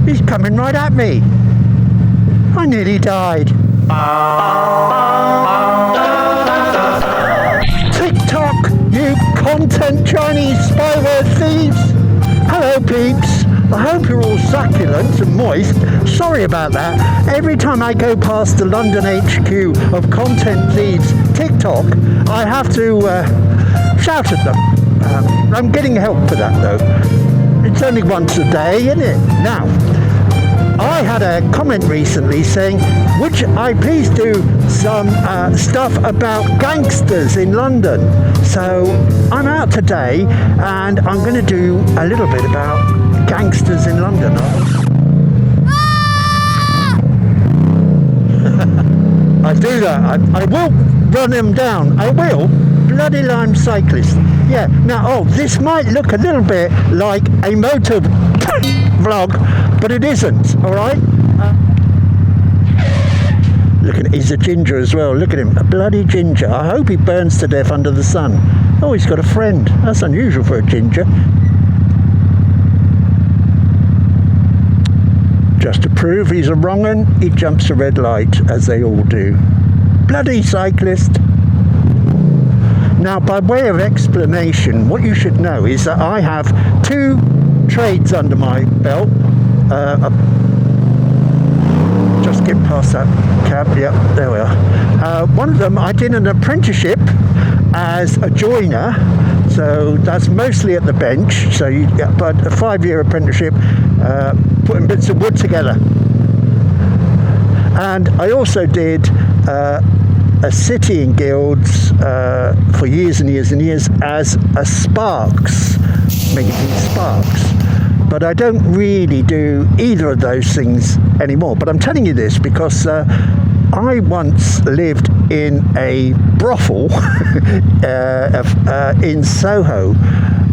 He's coming right at me. I nearly died. TikTok, you content Chinese spyware thieves. Hello peeps. I hope you're all succulent and moist. Sorry about that. Every time I go past the London HQ of Content Thieves TikTok, I have to shout at them. I'm getting help for that though. It's only once a day, isn't it? Now, I had a comment recently saying, would I please do some stuff about gangsters in London? So I'm out today and I'm going to do a little bit about gangsters in London. I do that. I will run them down. I will. Bloody lime cyclist. Yeah. Now, this might look a little bit like a motor vlog, but it isn't. All right. Look at, he's a ginger as well. Look at him, a bloody ginger. I hope he burns to death under the sun. Oh, he's got a friend. That's unusual for a ginger. Just to prove he's a wrong 'un, he jumps a red light, as they all do. Bloody cyclist. Now, by way of explanation, what you should know is that I have two trades under my belt. Just get past that cab. Yep, there we are. One of them, I did an apprenticeship as a joiner, so that's mostly at the bench. So, but a 5-year apprenticeship, putting bits of wood together. And I also did a city in guilds for years and years and years as a sparks, making sparks. But I don't really do either of those things anymore. But I'm telling you this because I once lived in a brothel in Soho,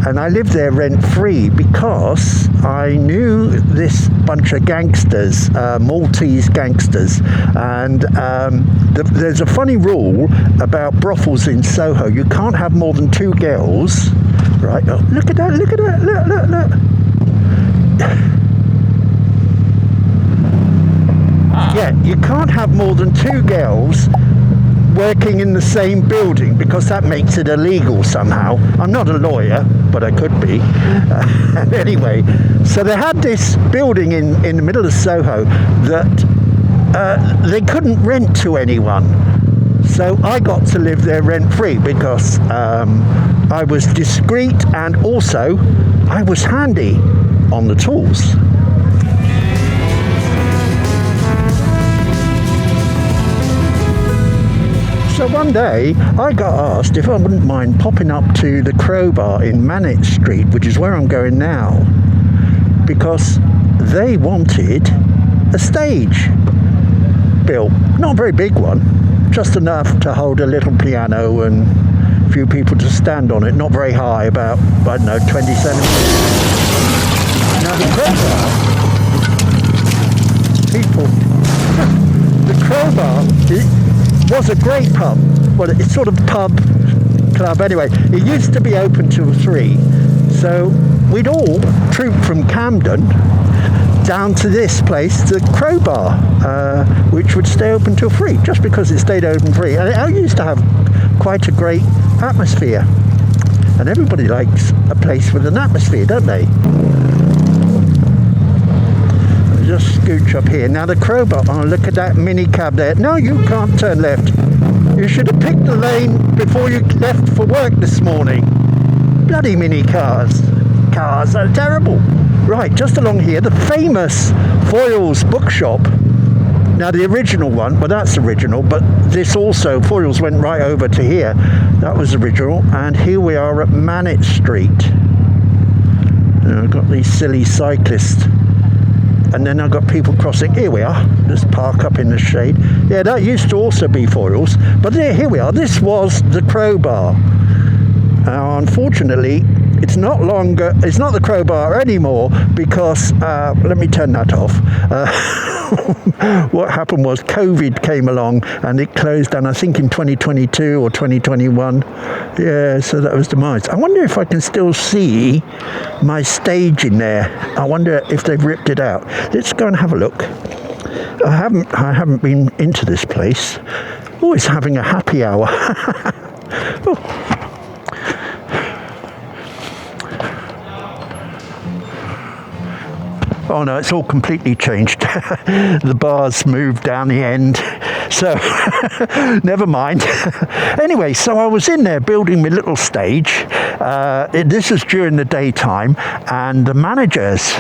and I lived there rent-free because I knew this bunch of gangsters, Maltese gangsters, and there's a funny rule about brothels in Soho. You can't have more than 2 girls, right? Oh, look at that, look at that, look. Yeah, you can't have more than 2 girls working in the same building because that makes it illegal somehow. I'm not a lawyer, but I could be. Anyway, so they had this building in the middle of Soho that they couldn't rent to anyone. So I got to live there rent-free because I was discreet and also I was handy on the tools. So one day I got asked if I wouldn't mind popping up to the Crowbar in Manette Street, which is where I'm going now, because they wanted a stage built. Not a very big one, just enough to hold a little piano and a few people to stand on it. Not very high, about, I don't know, 20 centimetres. Now the Crowbar, the Crowbar was a great pub. Well, it's sort of pub club anyway. It used to be open till 3. So we'd all troop from Camden down to this place, the Crowbar, which would stay open till 3, just because it stayed open 3. And it used to have quite a great atmosphere. And everybody likes a place with an atmosphere, don't they? Just scooch up here. Now the Crowbar, oh look at that mini cab there. No, you can't turn left. You should have picked the lane before you left for work this morning. Bloody mini cars. Cars are terrible. Right, just along here, the famous Foyles bookshop. Now the original one, well that's original, but this also, Foyles went right over to here. That was original, and here we are at Manette Street. Now, I've got these silly cyclists. And then I've got people crossing. Here we are. Let's park up in the shade. Yeah, that used to also be Foyles. But here we are. This was the Crowbar. Unfortunately, it's not the Crowbar anymore because, let me turn that off. what happened was COVID came along and it closed down, I think in 2022 or 2021. Yeah, so that was demise. I wonder if I can still see my stage in there. I wonder if they've ripped it out. Let's go and have a look. I haven't been into this place. Oh, it's having a happy hour. Oh. Oh no, it's all completely changed. The bar's moved down the end, so never mind. Anyway, so I was in there building my little stage. This was during the daytime, and the managers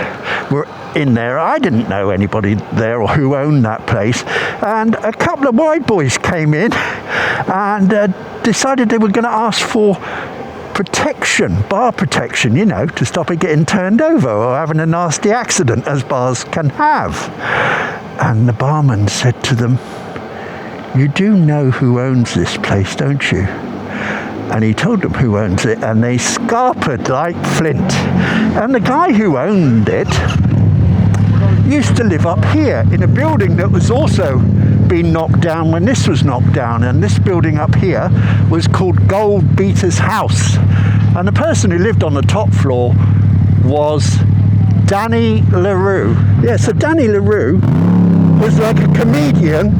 were in there. I didn't know anybody there or who owned that place, and a couple of white boys came in and decided they were going to ask for protection, bar protection, you know, to stop it getting turned over or having a nasty accident, as bars can have. And the barman said to them, "You do know who owns this place, don't you?" And he told them who owns it, and they scarpered like flint. And the guy who owned it used to live up here in a building that was also been knocked down when this was knocked down, and this building up here was called Gold Beater's House, and the person who lived on the top floor was Danny LaRue. Yeah, so Danny LaRue was like a comedian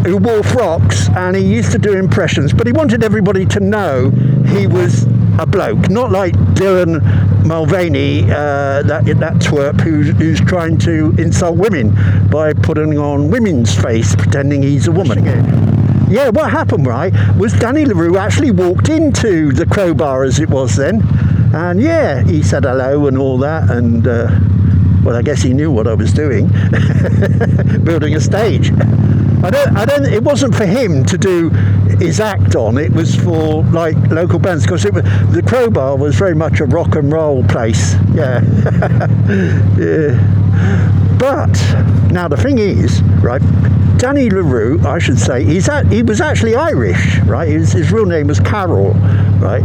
who wore frocks, and he used to do impressions, but he wanted everybody to know he was a bloke, not like Dylan Mulvaney, that twerp who's trying to insult women by putting on women's face, pretending he's a woman. Yeah, what happened, right, was Danny LaRue actually walked into the Crowbar, as it was then, and yeah, he said hello and all that, and well, I guess he knew what I was doing, building a stage. It wasn't for him to do his act on. It was for like local bands, because the Crowbar was very much a rock and roll place. Yeah. Yeah. But now the thing is, right, Danny LaRue, I should say, he was actually Irish, right? His real name was Carroll, right?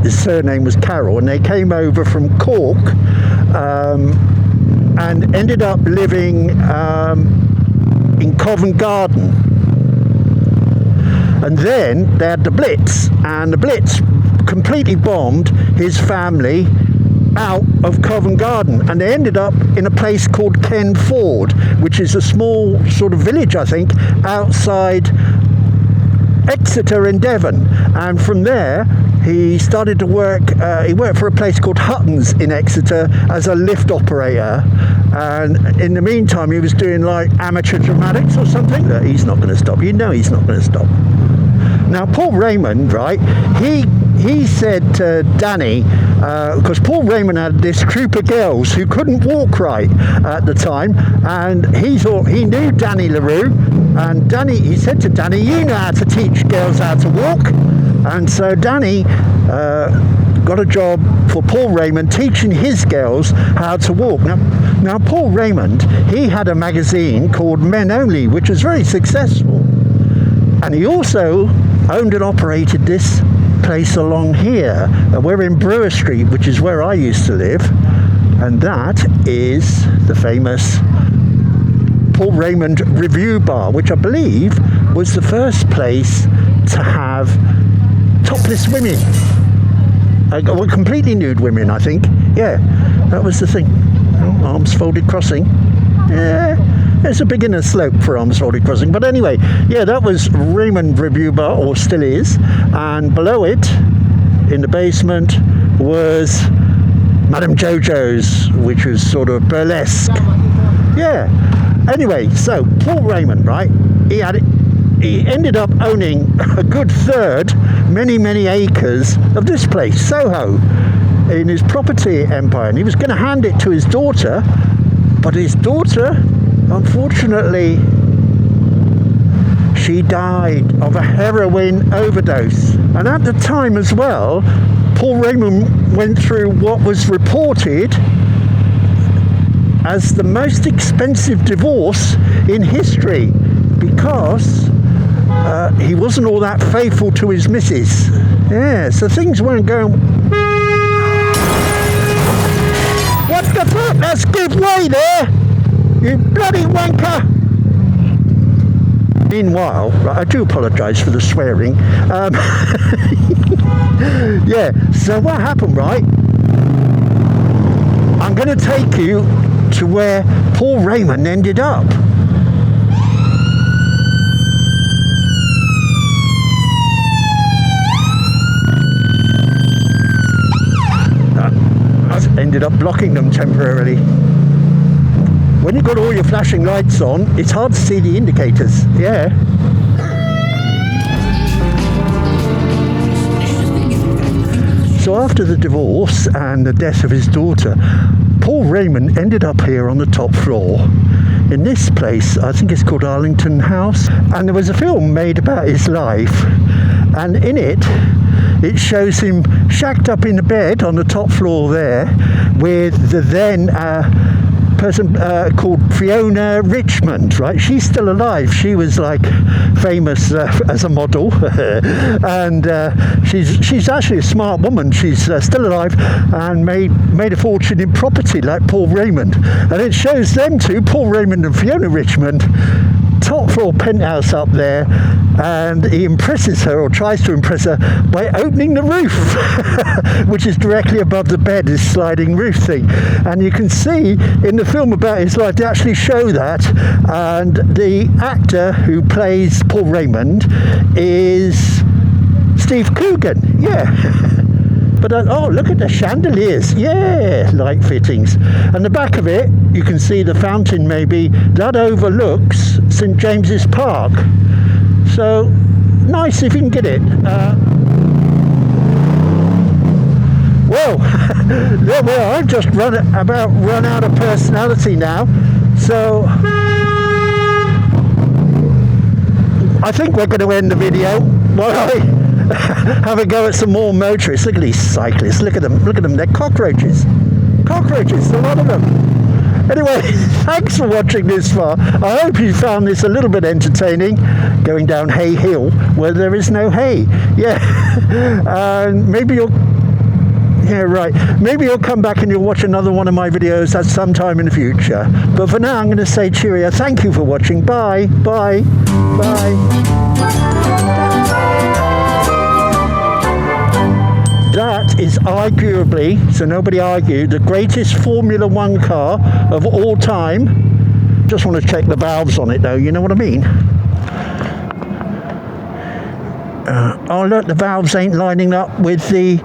His surname was Carroll, and they came over from Cork and ended up living in Covent Garden. And then they had the Blitz, and the Blitz completely bombed his family out of Covent Garden, and they ended up in a place called Ken Ford, which is a small sort of village, I think, outside Exeter in Devon. And from there he started to work, he worked for a place called Hutton's in Exeter as a lift operator, and in the meantime he was doing like amateur dramatics or something. He's not going to stop, you know he's not going to stop. Now Paul Raymond, right, he said to Danny, because Paul Raymond had this troop of girls who couldn't walk right at the time, and he thought he knew Danny LaRue, and he said to Danny, "You know how to teach girls how to walk." And so Danny got a job for Paul Raymond teaching his girls how to walk. Now Paul Raymond, he had a magazine called Men Only, which was very successful, and he also owned and operated this place along here. We're in Brewer Street, which is where I used to live, and that is the famous Paul Raymond Review Bar, which I believe was the first place to have topless women, well, completely nude women, I think. Yeah, that was the thing. Oh, arms folded crossing. Yeah, it's a beginner slope for arms folded crossing, but anyway, yeah, that was Raymond Review Bar, or still is, and below it in the basement was Madame Jojo's, which was sort of burlesque. Yeah, anyway, so Paul Raymond, right, he ended up owning a good third, many acres of this place, Soho, in his property empire, and he was going to hand it to his daughter, but his daughter, unfortunately, she died of a heroin overdose. And at the time as well, Paul Raymond went through what was reported as the most expensive divorce in history, because he wasn't all that faithful to his missus. Yeah, so things weren't going... What the fuck? Let's give way there! You bloody wanker! Meanwhile, right, I do apologise for the swearing. Yeah, so what happened, right? I'm going to take you to where Paul Raymond ended up. I ended up blocking them temporarily. When you've got all your flashing lights on, it's hard to see the indicators. Yeah. So after the divorce and the death of his daughter, Paul Raymond ended up here on the top floor in this place. I think it's called Arlington House, and there was a film made about his life, and in it shows him shacked up in the bed on the top floor there with the then person called Fiona Richmond, right? She's still alive. She was like famous as a model, and she's actually a smart woman. She's still alive and made a fortune in property like Paul Raymond. And it shows them two, Paul Raymond and Fiona Richmond, top floor penthouse up there, and he impresses her, or tries to impress her, by opening the roof, which is directly above the bed, this sliding roof thing. And you can see in the film about his life, they actually show that, and the actor who plays Paul Raymond is Steve Coogan. Yeah. But oh, look at the chandeliers. Yeah, light fittings. And the back of it, you can see the fountain maybe, that overlooks St James's Park. So, nice if you can get it. Well, there we are. I've just run out of personality now. So, I think we're going to end the video while I have a go at some more motorists. Look at these cyclists. Look at them. They're cockroaches. Cockroaches, a lot of them. Anyway, thanks for watching this far. I hope you found this a little bit entertaining, going down Hay Hill where there is no hay. Yeah. And maybe you'll... Yeah, right. Maybe you'll come back and you'll watch another one of my videos at some time in the future. But for now, I'm going to say cheerio. Thank you for watching. Bye. Bye. Bye. That is arguably, so nobody argue, the greatest Formula One car of all time. Just want to check the valves on it though, you know what I mean? Oh look, the valves ain't lining up with the